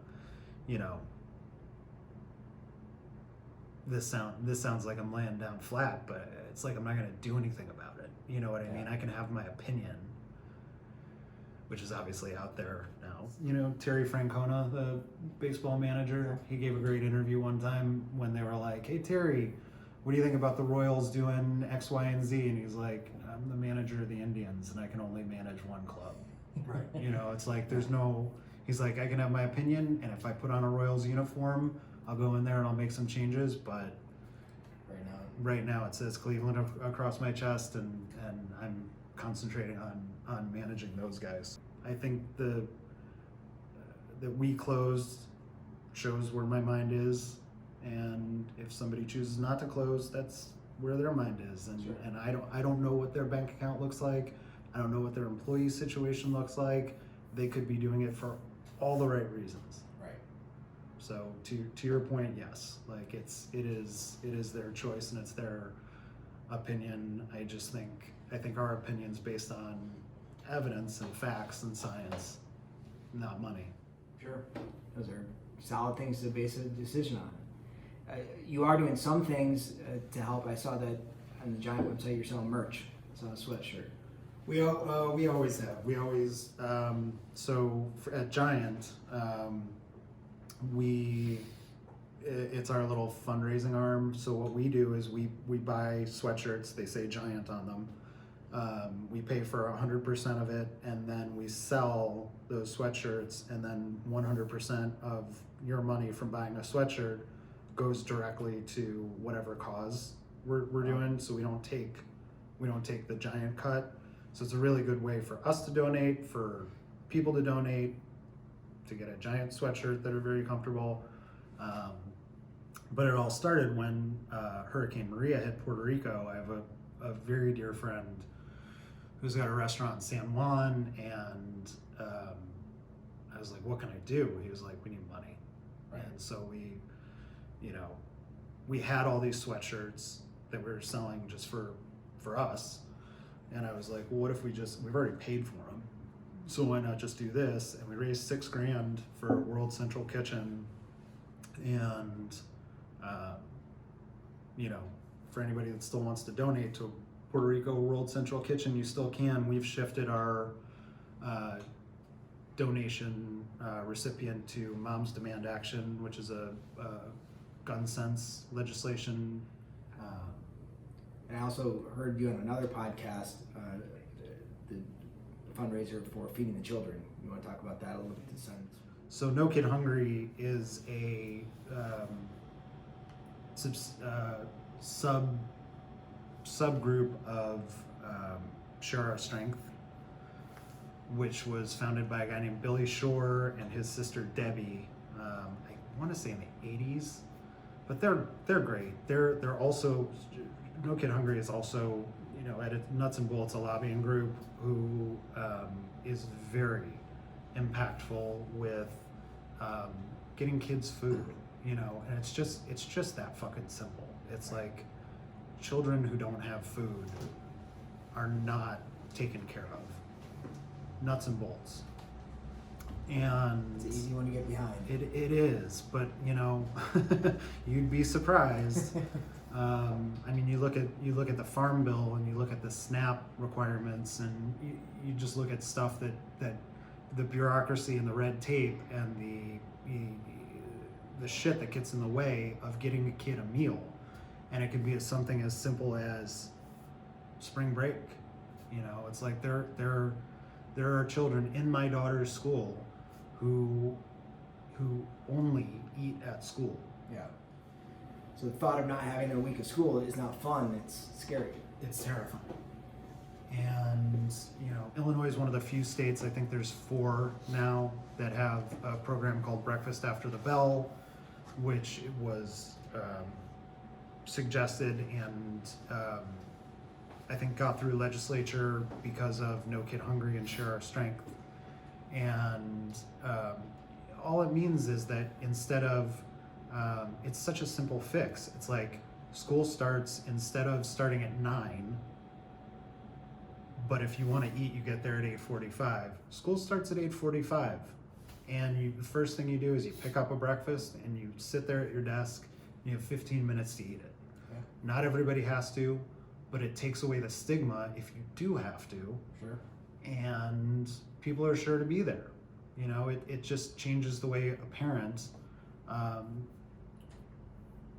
you know, this sounds like I'm laying down flat, but it's like I'm not gonna do anything about it. You know what I mean? I can have my opinion, which is obviously out there now. You know, Terry Francona, the baseball manager, he gave a great interview one time when they were like, hey Terry, what do you think about the Royals doing X, Y, and Z? And he's like, I'm the manager of the Indians and I can only manage one club. Right. You know, it's like he's like, I can have my opinion, and if I put on a Royals uniform, I'll go in there and I'll make some changes, but right now it says Cleveland across my chest, and I'm concentrating on managing those guys. I think that we closed shows where my mind is, and if somebody chooses not to close, that's where their mind is. And Sure. and I don't know what their bank account looks like. I don't know what their employee situation looks like. They could be doing it for all the right reasons. Right. So to your point, yes, like it is their choice and it's their opinion. I think our opinion's based on evidence and facts and science, not money. Sure. Those are solid things to base a decision on. You are doing some things to help. I saw that on the Giant website you're selling merch. I saw a sweatshirt. We always have. We always at Giant, it's our little fundraising arm. So what we do is we buy sweatshirts. They say Giant on them. We pay for 100% of it, and then we sell those sweatshirts, and then 100% of your money from buying a sweatshirt goes directly to whatever cause we're doing. So we don't take the Giant cut. So it's a really good way for us to donate, for people to donate, to get a Giant sweatshirt that are very comfortable. But it all started when Hurricane Maria hit Puerto Rico. I have a very dear friend who's got a restaurant in San Juan, and I was like, what can I do? He was like, we need money. Right. And so we had all these sweatshirts that we were selling just for us. And I was like, well, what if we've already paid for them. So why not just do this? And we raised $6,000 for World Central Kitchen. And, for anybody that still wants to donate to Puerto Rico World Central Kitchen, you still can. We've shifted our donation recipient to Moms Demand Action, which is a gun sense legislation. And I also heard you on another podcast, the fundraiser for Feeding the Children. You want to talk about that a little bit this time? So No Kid Hungry is a subgroup of Share Our Strength, which was founded by a guy named Billy Shore and his sister Debbie. I want to say in the 80s, but they're great. They're also, No Kid Hungry is also, at its nuts and bolts, a lobbying group who is very impactful with getting kids food, and it's just that fucking simple. It's like children who don't have food are not taken care of. Nuts and bolts. And it's an easy one to get behind. It is, but you'd be surprised. You look at the Farm Bill, and you look at the SNAP requirements, and you just look at stuff that the bureaucracy and the red tape and the shit that gets in the way of getting a kid a meal. And it could be something as simple as spring break. It's like there are children in my daughter's school who only eat at school. Yeah. So the thought of not having a week of school is not fun, it's scary. It's terrifying. And, Illinois is one of the few states, I think there's 4 now, that have a program called Breakfast After the Bell, which was suggested and I think got through legislature because of No Kid Hungry and Share Our Strength. And all it means is that instead of, it's such a simple fix. It's like school starts, instead of starting at 9, but if you want to eat, you get there at 8:45. School starts at 8:45. And the first thing you do is you pick up a breakfast and you sit there at your desk and you have 15 minutes to eat it. Yeah. Not everybody has to, but it takes away the stigma if you do have to. Sure. And people are sure to be there. It just changes the way a parent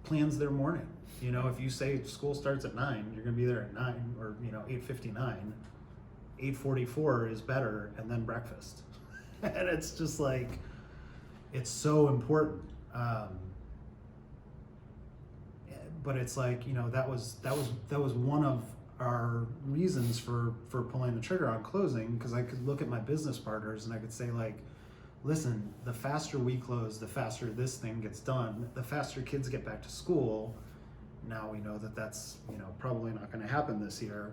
plans their morning. If you say school starts at 9, you're going to be there at 9 or 8:59. 8:44 is better, and then breakfast. And it's just like, it's so important. But it's like, that was one of our reasons for pulling the trigger on closing, because I could look at my business partners and I could say, like, listen, the faster we close, the faster this thing gets done, the faster kids get back to school. Now we know that that's probably not going to happen this year.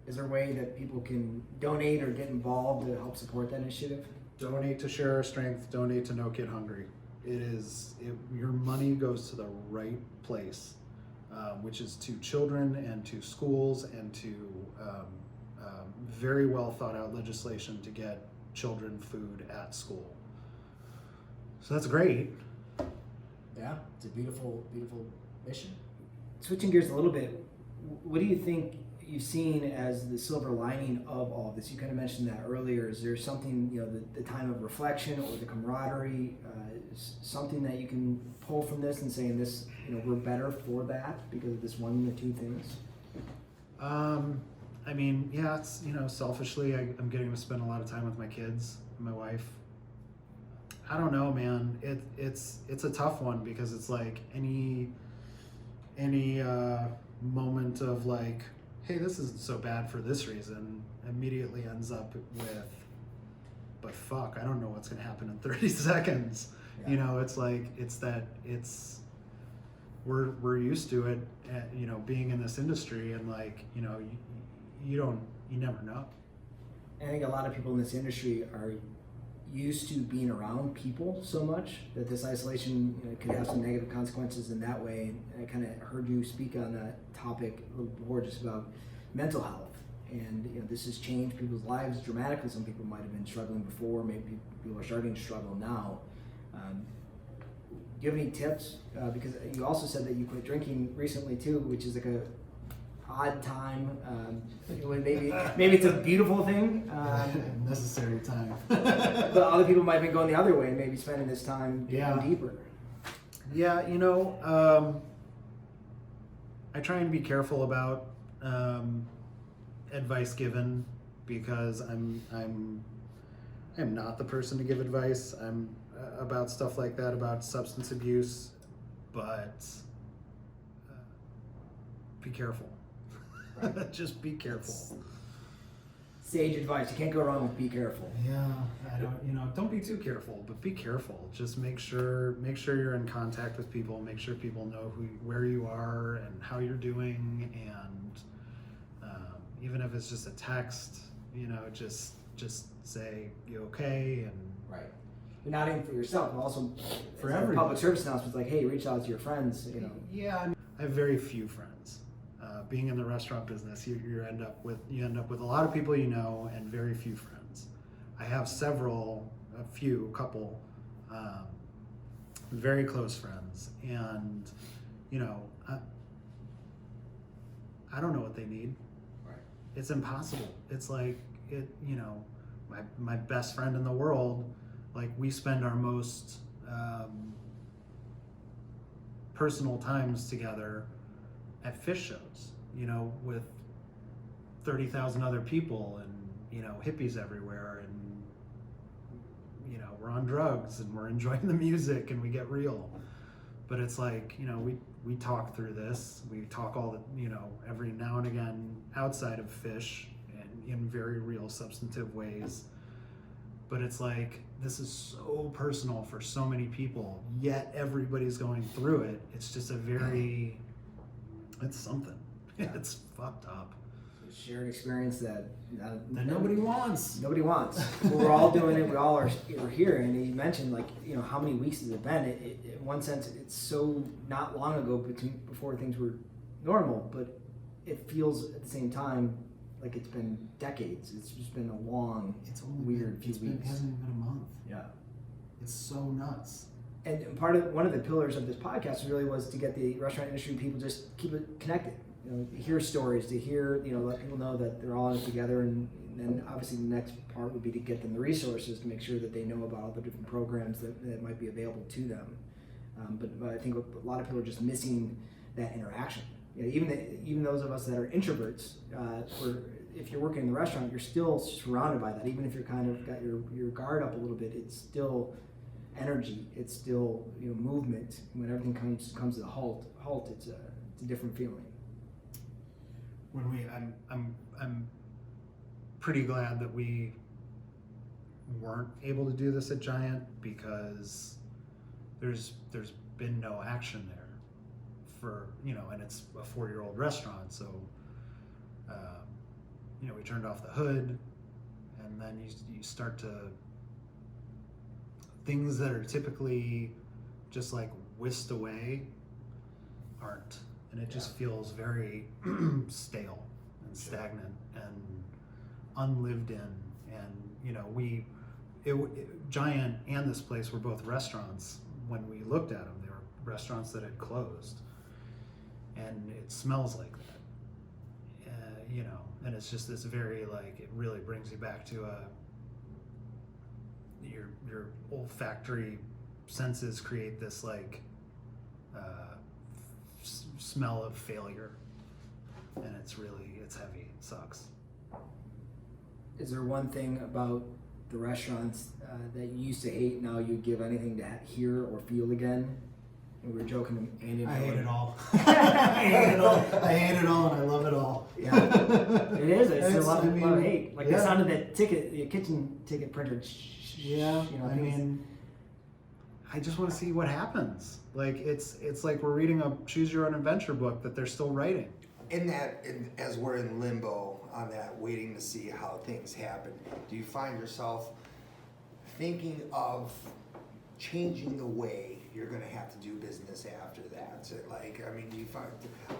Is there a way that people can donate or get involved to help support that initiative? Donate to Share Our Strength, donate to No Kid Hungry. Your money goes to the right place, which is to children and to schools and to very well thought out legislation to get children food at school. So that's great. Yeah, it's a beautiful, beautiful mission. Switching gears a little bit, what do you think you've seen as the silver lining of all of this? You kind of mentioned that earlier. Is there something, the time of reflection or the camaraderie, something that you can pull from this and saying this, we're better for that because of this one or two things? I mean, yeah, it's, selfishly, I'm getting to spend a lot of time with my kids and my wife. I don't know, man. It's a tough one because it's like any moment of like, hey, this isn't so bad for this reason, immediately ends up with, but fuck, I don't know what's gonna happen in 30 seconds. Yeah. It's like, we're used to it, being in this industry, and like, you never know. I think a lot of people in this industry are used to being around people so much that this isolation could have some negative consequences in that way. And I kind of heard you speak on that topic a little before, just about mental health. And this has changed people's lives dramatically. Some people might have been struggling before, maybe people are starting to struggle now. Do you have any tips? Because you also said that you quit drinking recently too, which is like a odd time. Maybe it's a beautiful thing. Necessary time. But other people might be going the other way and maybe spending this time getting deeper. Yeah, I try and be careful about advice given, because I'm not the person to give advice. I'm about stuff like that, about substance abuse, but be careful. Right. Just be careful. Sage advice. You can't go wrong with be careful. Yeah, don't be too careful, but be careful. Just make sure you're in contact with people. Make sure people know where you are and how you're doing, and even if it's just a text, just say you okay, and right. You're not in for yourself, but also for every public service announcements like, hey, reach out to your friends. Yeah, I have very few friends. Being in the restaurant business, you end up with a lot of people and very few friends. I have a couple very close friends, and I don't know what they need. Right. It's impossible. It's like my best friend in the world. Like, we spend our most personal times together at fish shows, with 30,000 other people, and hippies everywhere, and we're on drugs and we're enjoying the music and we get real. But it's like, we talk through this. We talk all the, every now and again outside of fish and in very real substantive ways. But it's like, this is so personal for so many people, yet everybody's going through it. It's just it's something. Yeah. It's fucked up. It's a shared experience that nobody wants. Nobody wants. But we're all doing it. We all are here. And you mentioned, like, how many weeks has it been? In one sense, it's so not long ago before things were normal, but it feels at the same time like it's been decades. It's just been a long, weird few weeks. It hasn't even been a month. Yeah. It's so nuts. And one of the pillars of this podcast really was to get the restaurant industry people just keep it connected. Hear stories, to hear, let people know that they're all in it together, and then obviously the next part would be to get them the resources to make sure that they know about all the different programs that might be available to them. But I think a lot of people are just missing that interaction. Even those of us that are introverts, if you're working in the restaurant, you're still surrounded by that. Even if you're kind of got your guard up a little bit, it's still energy. It's still movement. When everything comes to a halt, it's a different feeling. I'm pretty glad that we weren't able to do this at Giant, because there's been no action there for and it's a 4-year-old restaurant, so we turned off the hood, and then you start to, things that are typically just like whisked away aren't, and it just feels very stale and stagnant, and unlived in, and you know, Giant and this place were both restaurants. When we looked at them, they were restaurants that had closed, and it smells like that, you know. And it's just this very, like, it really brings you back to your olfactory senses create this, like, smell of failure, and it's heavy. It sucks. Is there one thing about the restaurants that you used to hate, now you'd give anything to hear or feel again? And we were joking, Andy. I hate it all. I hate it all. I hate it all, and I love it all. Yeah, it is. It's a lot of hate. Like the sound of that ticket, the kitchen ticket printer. Yeah, you know, I mean, I just want to see what happens. Like it's like we're reading a choose your own adventure book that they're still writing. As we're in limbo on that, waiting to see how things happen, do you find yourself thinking of changing the way you're going to have to do business after that? So, like, I mean,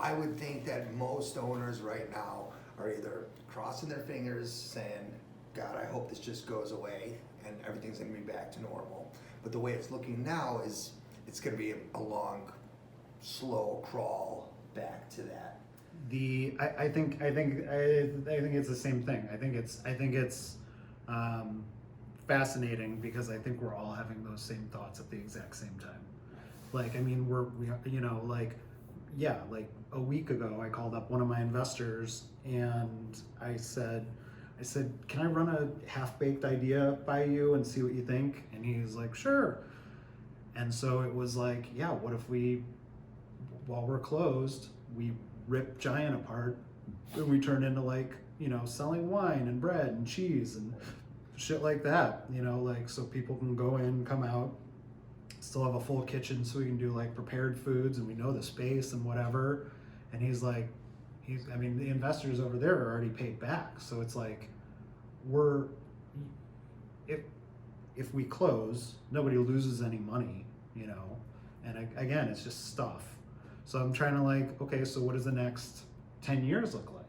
I would think that most owners right now are either crossing their fingers saying, God, I hope this just goes away and everything's going to be back to normal. But the way it's looking now is it's going to be a long, slow crawl back to that. I think it's the same thing. I think it's fascinating because I think we're all having those same thoughts at the exact same time. Like, I mean, we you know, like, yeah, like a week ago I called up one of my investors and I said, can I run a half-baked idea by you and see what you think? And he's like, sure. And so it was like, yeah, what if while we're closed, we rip Giant apart and we turn into, like, you know, selling wine and bread and cheese and shit like that, you know, like, so people can go in, come out, still have a full kitchen so we can do, like, prepared foods and we know the space and whatever. And he's like, I mean, the investors over there are already paid back. So it's like, if we close, nobody loses any money, you know, and again, it's just stuff. So I'm trying to, like, okay, so what does the next 10 years look like?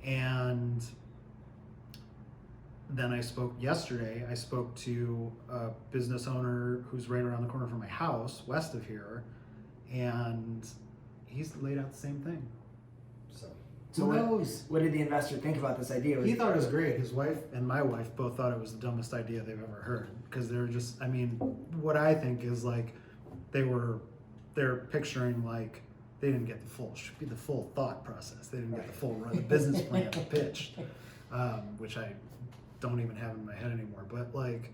And then I spoke to a business owner who's right around the corner from my house, west of here, and he's laid out the same thing. So what did the investor think about this idea? He thought it was great. His wife and my wife both thought it was the dumbest idea they've ever heard, because they're just, I mean, what I think is, like, they're picturing, like, they didn't get the full thought process. They didn't get the business plan pitched, which I don't even have in my head anymore. But, like,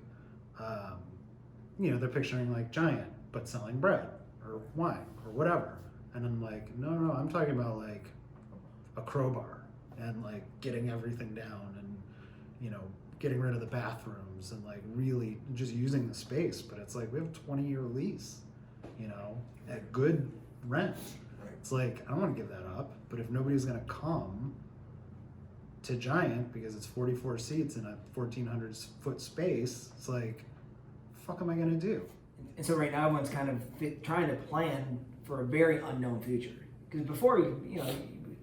you know, they're picturing, like, Giant, but selling bread or wine or whatever. And I'm like, no, I'm talking about, like, a crowbar and, like, getting everything down and, you know, getting rid of the bathrooms and, like, really just using the space. But it's like, we have a 20-year lease, you know, at good rent. Right. It's like, I don't want to give that up, but if nobody's going to come to Giant because it's 44 seats in a 1,400 foot space, it's like, fuck am I going to do? And so right now everyone's kind of trying to plan for a very unknown future. Because before, you know,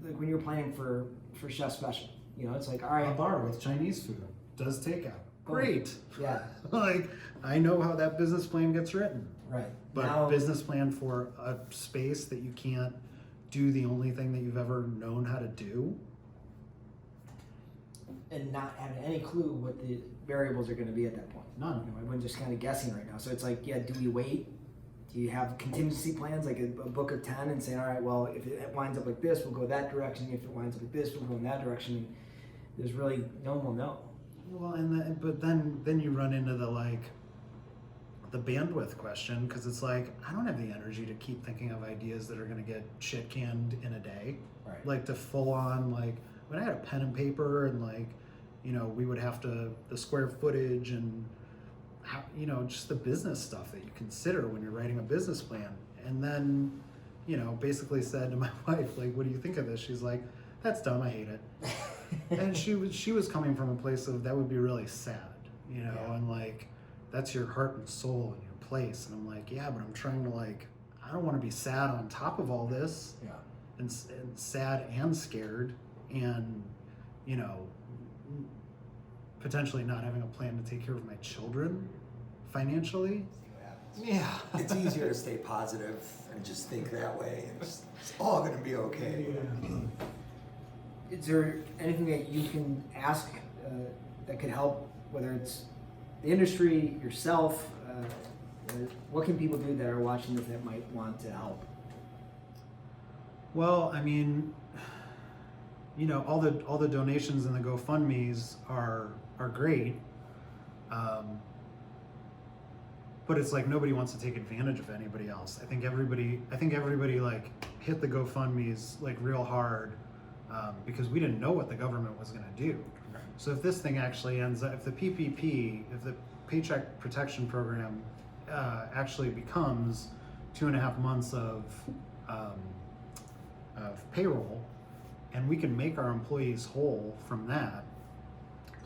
like when you're planning for Chef Special, you know, it's like, all right, a bar with Chinese food does takeout. Great. Yeah. Like, I know how that business plan gets written. Right. But now, business plan for a space that you can't do the only thing that you've ever known how to do. And not having any clue what the variables are going to be at that point. None. You know, everyone's just kind of guessing right now. So it's like, yeah, do we wait? Do you have contingency plans, like a book of 10, and saying, all right, well, if it winds up like this, we'll go that direction. If it winds up like this, we'll go in that direction. And there's really, no one will know. Well, but then you run into the bandwidth question, because it's like, I don't have the energy to keep thinking of ideas that are going to get shit canned in a day. Right. Like, to full on, like, when I had a pen and paper and, like, you know, we would have to, the square footage and how, you know, just the business stuff that you consider when you're writing a business plan. And then, you know, basically said to my wife, like, what do you think of this? She's like, that's dumb, I hate it. And she was coming from a place of, that would be really sad, you know, yeah. And, like, that's your heart and soul and your place. And I'm like, yeah, but I'm trying to, like, I don't want to be sad on top of all this. Yeah. And sad and scared and, you know, potentially not having a plan to take care of my children financially. See what happens. Yeah. It's easier to stay positive and just think that way, and it's all going to be okay. Is there anything that you can ask that could help, whether it's the industry, yourself? What can people do that are watching this that might want to help? Well, I mean, you know, all the donations and the GoFundMe's are great, but it's like nobody wants to take advantage of anybody else. I think everybody like hit the GoFundMe's like real hard because we didn't know what the government was going to do. So if this thing actually ends up, if the PPP, if the Paycheck Protection Program actually becomes 2.5 months of payroll, and we can make our employees whole from that,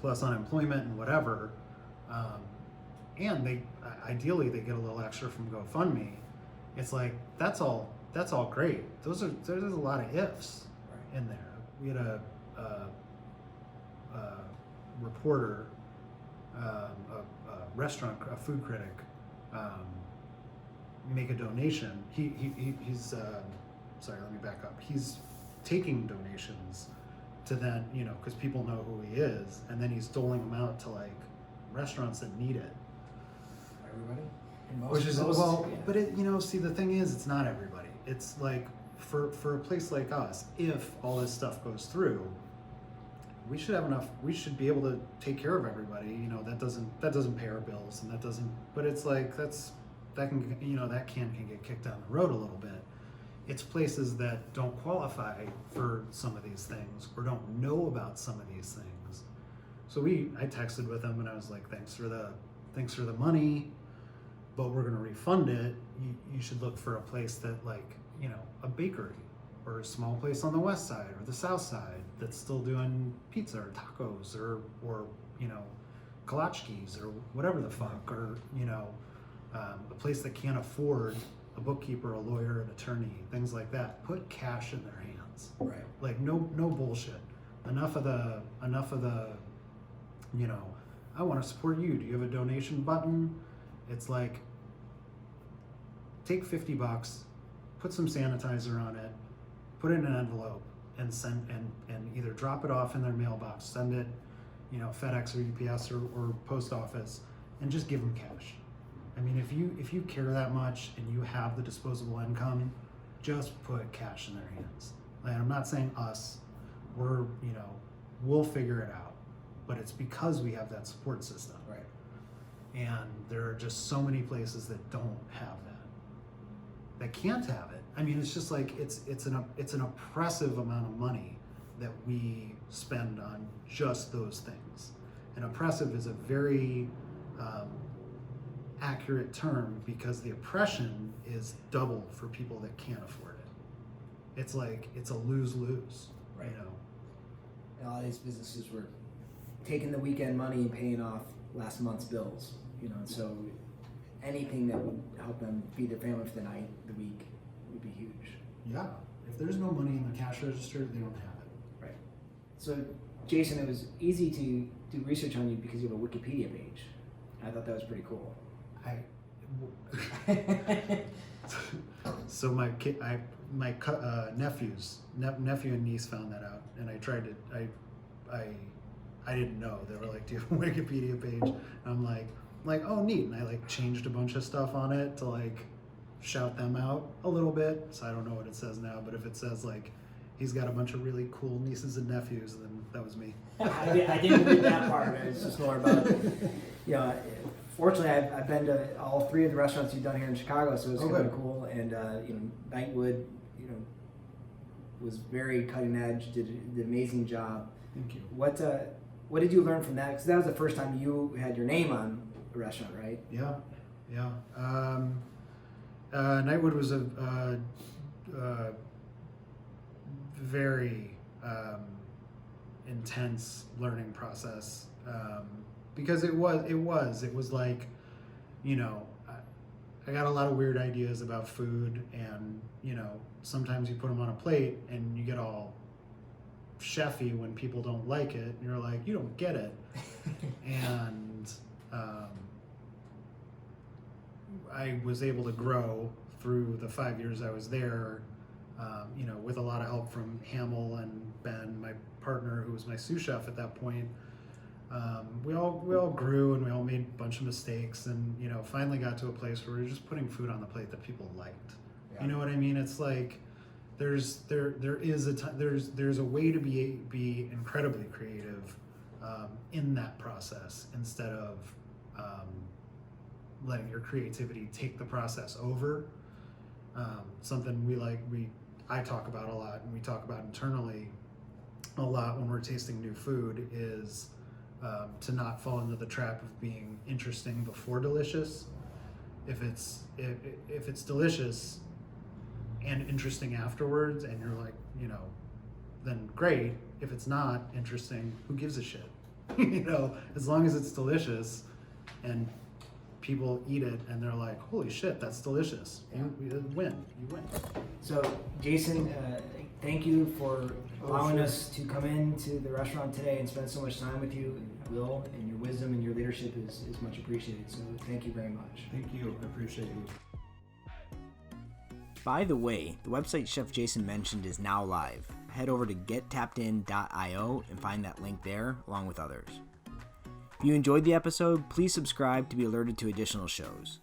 plus unemployment and whatever, and they ideally they get a little extra from GoFundMe. It's like that's all great. There's a lot of ifs in there. We had a reporter, a food critic, make a donation. He's sorry, let me back up. He's taking donations to then, you know, because people know who he is, and then he's doling them out to like restaurants that need it. Everybody? Which is well, yeah. But it, you know, see, the thing is, it's not everybody. It's like for a place like us, if all this stuff goes through, we should have enough. We should be able to take care of everybody. You know, that doesn't pay our bills, and that doesn't. But it's like that can, you know, that can get kicked down the road a little bit. It's places that don't qualify for some of these things or don't know about some of these things. So I texted with them and I was like, thanks for the money, but we're going to refund it. You should look for a place that, like, you know, a bakery or a small place on the west side or the south side that's still doing pizza or tacos or you know, kolachkis or whatever the fuck, or, you know, a place that can't afford a bookkeeper, a lawyer, an attorney, things like that. Put cash in their hands. Right. Like no bullshit. Enough of the, you know, I want to support you. Do you have a donation button? It's like, take $50, put some sanitizer on it, put it in an envelope, and send and either drop it off in their mailbox, send it, you know, FedEx or UPS or post office, and just give them cash. I mean, if you care that much and you have the disposable income, just put cash in their hands. And I'm not saying us, we'll figure it out, but it's because we have that support system. Right. And there are just so many places that don't have that can't have it. I mean, it's just like it's an oppressive amount of money that we spend on just those things. And oppressive is a very accurate term, because the oppression is double for people that can't afford it. It's like, it's a lose-lose, right. You know? And all these businesses were taking the weekend money and paying off last month's bills, you know, and so anything that would help them feed their family for the night, the week, would be huge. Yeah. If there's no money in the cash register, they don't have it. Right. So, Jason, it was easy to do research on you because you have a Wikipedia page. I thought that was pretty cool. So my nephew and niece found that out, and I tried to. I didn't know. They were like, "Do you have a Wikipedia page?" And I'm like, "Oh, neat." And I like changed a bunch of stuff on it to like shout them out a little bit. So I don't know what it says now, but if it says like he's got a bunch of really cool nieces and nephews, then that was me. I didn't read that part. It's just more about, you know. Fortunately, I've been to all three of the restaurants you've done here in Chicago, so it was kind of cool. And you know, Knightwood, you know, was very cutting edge. Did an amazing job. Thank you. What did you learn from that? Because that was the first time you had your name on a restaurant, right? Yeah. Knightwood was a very intense learning process. Because it was like, you know, I got a lot of weird ideas about food, and, you know, sometimes you put them on a plate and you get all chefy when people don't like it, and you're like, you don't get it. And I was able to grow through the 5 years I was there, with a lot of help from Hamill and Ben, my partner, who was my sous chef at that point. We all grew, and we all made a bunch of mistakes, and finally got to a place where we were just putting food on the plate that people liked. Yeah. You know what I mean? It's like there's a way to be incredibly creative in that process, instead of letting your creativity take the process over. Something I talk about a lot, and we talk about internally a lot when we're tasting new food, is to not fall into the trap of being interesting before delicious. If it's delicious and interesting afterwards, and you're like, then great. If it's not interesting, who gives a shit? As long as it's delicious and people eat it and they're like, holy shit, that's delicious. Yeah. You win. So, Jason, thank you for allowing us to come into the restaurant today and spend so much time with you. Will, and your wisdom and your leadership is much appreciated. So thank you very much. Thank you. I appreciate you. By the way, the website Chef Jason mentioned is now live. Head over to gettappedin.io and find that link there, along with others. If you enjoyed the episode, please subscribe to be alerted to additional shows.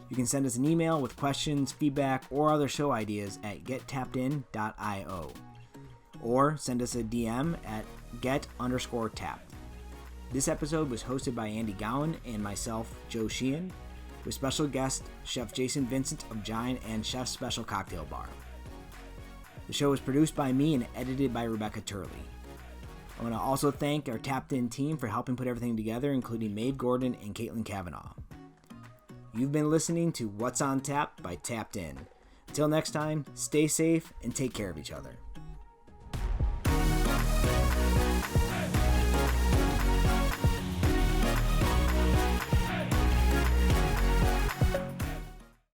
You can send us an email with questions, feedback, or other show ideas at gettappedin.io, or send us a DM at get_tapped. This episode was hosted by Andy Gowan and myself, Joe Sheehan, with special guest Chef Jason Vincent of Giant and Chef's Special Cocktail Bar. The show was produced by me and edited by Rebecca Turley. I want to also thank our Tapped In team for helping put everything together, including Maeve Gordon and Caitlin Cavanaugh. You've been listening to What's on Tap by Tapped In. Until next time, stay safe and take care of each other.